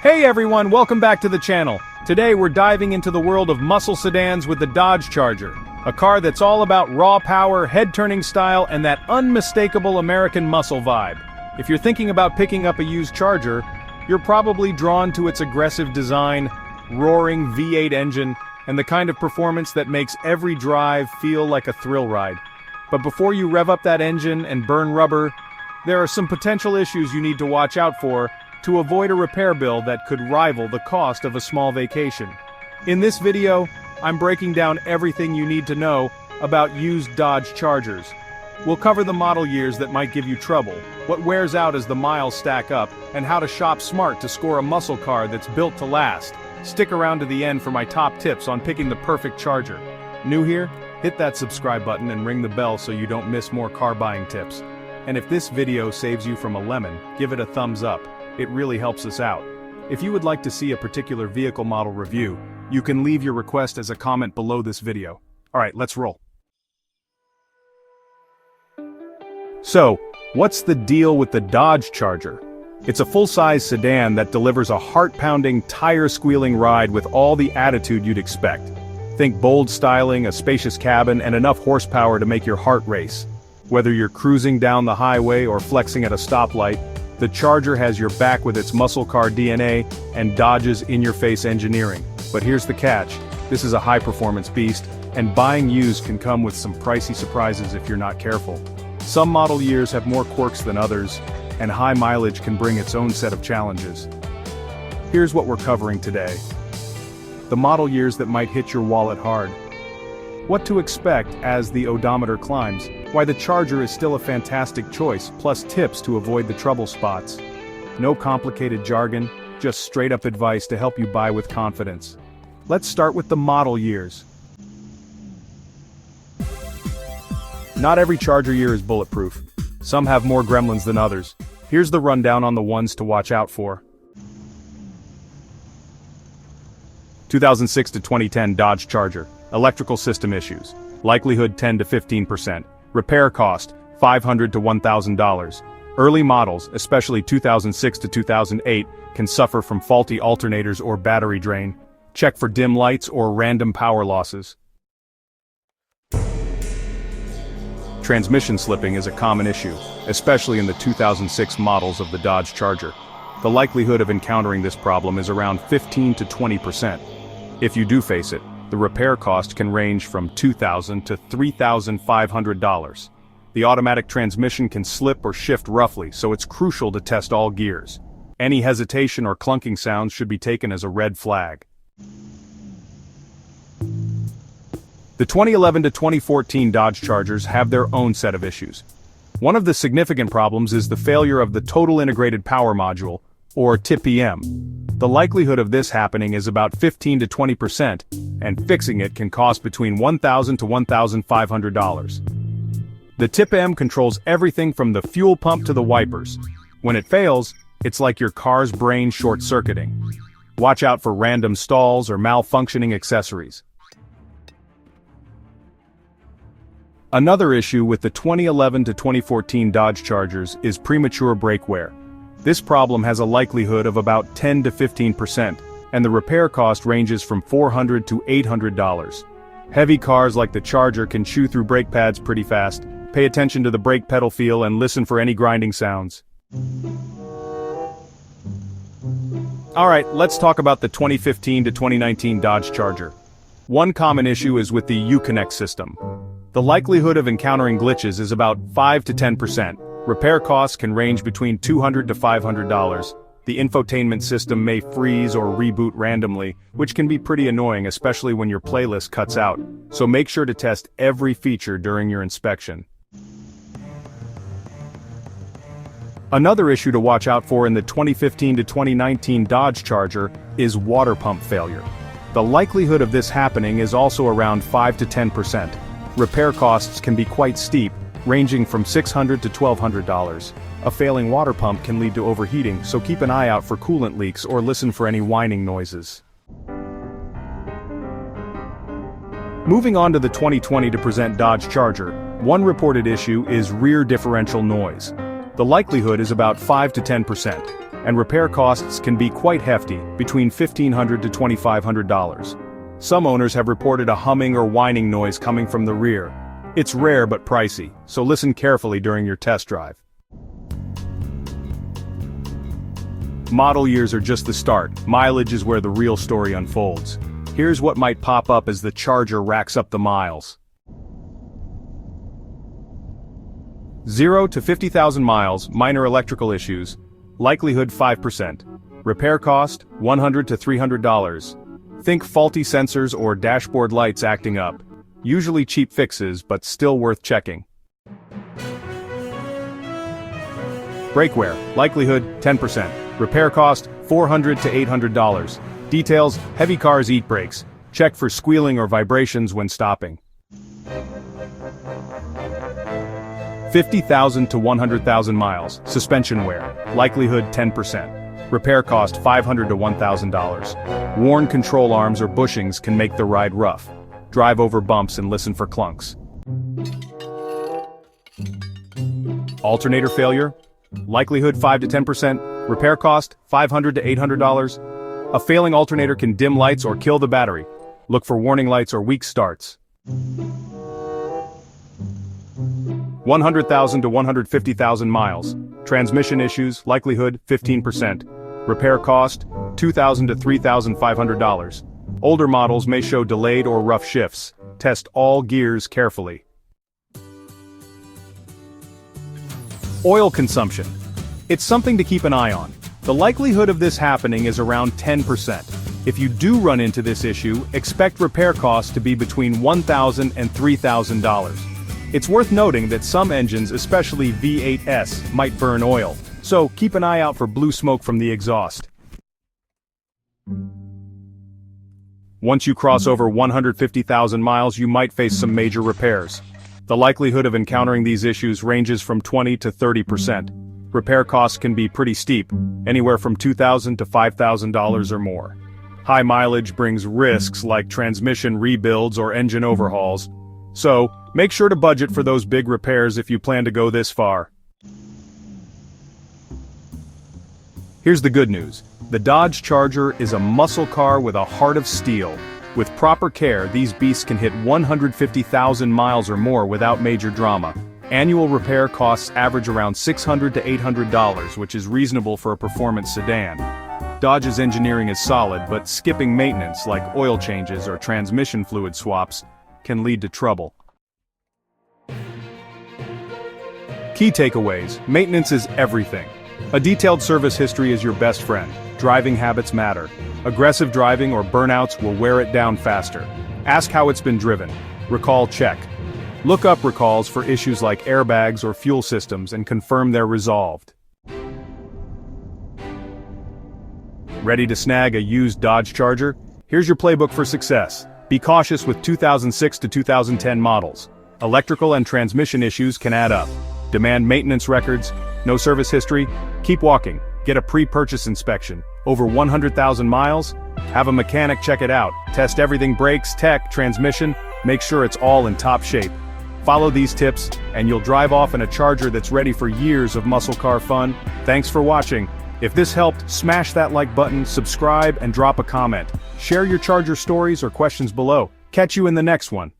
Hey everyone, welcome back to the channel. Today we're diving into the world of muscle sedans with the Dodge Charger, a car that's all about raw power, head-turning style, and that unmistakable American muscle vibe. If you're thinking about picking up a used Charger, you're probably drawn to its aggressive design, roaring V8 engine, and the kind of performance that makes every drive feel like a thrill ride. But before you rev up that engine and burn rubber, there are some potential issues you need to watch out for to avoid a repair bill that could rival the cost of a small vacation. In this video, I'm breaking down everything you need to know about used Dodge Chargers. We'll cover the model years that might give you trouble, what wears out as the miles stack up, and how to shop smart to score a muscle car that's built to last. Stick around to the end for my top tips on picking the perfect Charger. New here? Hit that subscribe button and ring the bell so you don't miss more car buying tips. And if this video saves you from a lemon, give it a thumbs up. It really helps us out. If you would like to see a particular vehicle model review, you can leave your request as a comment below this video. Alright, let's roll. So, what's the deal with the Dodge Charger? It's a full-size sedan that delivers a heart-pounding, tire-squealing ride with all the attitude you'd expect. Think bold styling, a spacious cabin, and enough horsepower to make your heart race. Whether you're cruising down the highway or flexing at a stoplight, the Charger has your back with its muscle car DNA and Dodge's in-your-face engineering. But here's the catch, this is a high-performance beast, and buying used can come with some pricey surprises if you're not careful. Some model years have more quirks than others, and high mileage can bring its own set of challenges. Here's what we're covering today. The model years that might hit your wallet hard. What to expect as the odometer climbs, why the Charger is still a fantastic choice, plus tips to avoid the trouble spots. No complicated jargon, just straight-up advice to help you buy with confidence. Let's start with the model years. Not every Charger year is bulletproof. Some have more gremlins than others. Here's the rundown on the ones to watch out for. 2006 to 2010 Dodge Charger. Electrical system issues. Likelihood 10 to 15%. Repair cost, $500 to $1,000. Early models, especially 2006 to 2008, can suffer from faulty alternators or battery drain. Check for dim lights or random power losses. Transmission slipping is a common issue, especially in the 2006 models of the Dodge Charger. The likelihood of encountering this problem is around 15 to 20%. If you do face it, the repair cost can range from $2,000 to $3,500. The automatic transmission can slip or shift roughly, so it's crucial to test all gears. Any hesitation or clunking sounds should be taken as a red flag. The 2011 to 2014 Dodge Chargers have their own set of issues. One of the significant problems is the failure of the Total Integrated Power Module, or TIPM. The likelihood of this happening is about 15 to 20%, and fixing it can cost between $1,000 to $1,500. The TIPM controls everything from the fuel pump to the wipers. When it fails, it's like your car's brain short-circuiting. Watch out for random stalls or malfunctioning accessories. Another issue with the 2011 to 2014 Dodge Chargers is premature brake wear. This problem has a likelihood of about 10 to 15%, and the repair cost ranges from $400 to $800. Heavy cars like the Charger can chew through brake pads pretty fast. Pay attention to the brake pedal feel and listen for any grinding sounds. Alright, let's talk about the 2015 to 2019 Dodge Charger. One common issue is with the Uconnect system. The likelihood of encountering glitches is about 5 to 10%. Repair costs can range between $200 to $500. The infotainment system may freeze or reboot randomly, which can be pretty annoying, especially when your playlist cuts out. So make sure to test every feature during your inspection. Another issue to watch out for in the 2015 to 2019 Dodge Charger is water pump failure. The likelihood of this happening is also around 5 to 10%. Repair costs can be quite steep, ranging from $600 to $1,200. A failing water pump can lead to overheating, so keep an eye out for coolant leaks or listen for any whining noises. Moving on to the 2020 to present Dodge Charger, one reported issue is rear differential noise. The likelihood is about 5 to 10%. and repair costs can be quite hefty, between $1,500 to $2,500. Some owners have reported a humming or whining noise coming from the rear. It's rare but pricey, so listen carefully during your test drive. Model years are just the start. Mileage is where the real story unfolds. Here's what might pop up as the Charger racks up the miles. 0 to 50,000 miles, minor electrical issues, likelihood 5%. Repair cost, $100 to $300. Think faulty sensors or dashboard lights acting up. Usually cheap fixes, but still worth checking. Brake wear, likelihood 10%. Repair cost, $400 to $800. Details, heavy cars eat brakes. Check for squealing or vibrations when stopping. 50,000 to 100,000 miles, suspension wear, likelihood 10%. Repair cost $500 to $1,000. Worn control arms or bushings can make the ride rough. Drive over bumps and listen for clunks. Alternator failure, likelihood 5 to 10%. Repair cost, $500 to $800. A failing alternator can dim lights or kill the battery. Look for warning lights or weak starts. 100,000 to 150,000 miles. Transmission issues, likelihood 15%. Repair cost, $2,000 to $3,500. Older models may show delayed or rough shifts. Test all gears carefully. Oil consumption. It's something to keep an eye on. The likelihood of this happening is around 10%. If you do run into this issue, expect repair costs to be between $1,000 and $3,000. It's worth noting that some engines, especially V8s, might burn oil, so keep an eye out for blue smoke from the exhaust. Once you cross over 150,000 miles, you might face some major repairs. The likelihood of encountering these issues ranges from 20 to 30%. Repair costs can be pretty steep, anywhere from $2,000 to $5,000 or more. High mileage brings risks like transmission rebuilds or engine overhauls, so make sure to budget for those big repairs if you plan to go this far. Here's the good news. The Dodge Charger is a muscle car with a heart of steel. With proper care, these beasts can hit 150,000 miles or more without major drama. Annual repair costs average around $600 to $800, which is reasonable for a performance sedan. Dodge's engineering is solid, but skipping maintenance like oil changes or transmission fluid swaps can lead to trouble. Key takeaways: maintenance is everything. A detailed service history is your best friend. Driving habits matter. Aggressive driving or burnouts will wear it down faster. Ask how it's been driven. Recall check. Look up recalls for issues like airbags or fuel systems and confirm they're resolved. Ready to snag a used Dodge Charger? Here's your playbook for success. Be cautious with 2006 to 2010 models. Electrical and transmission issues can add up. Demand maintenance records. No service history? Keep walking. Get a pre-purchase inspection. Over 100,000 miles? Have a mechanic check it out. Test everything: brakes, tech, transmission. Make sure it's all in top shape. Follow these tips, and you'll drive off in a Charger that's ready for years of muscle car fun. Thanks for watching. If this helped, smash that like button, subscribe, and drop a comment. Share your Charger stories or questions below. Catch you in the next one.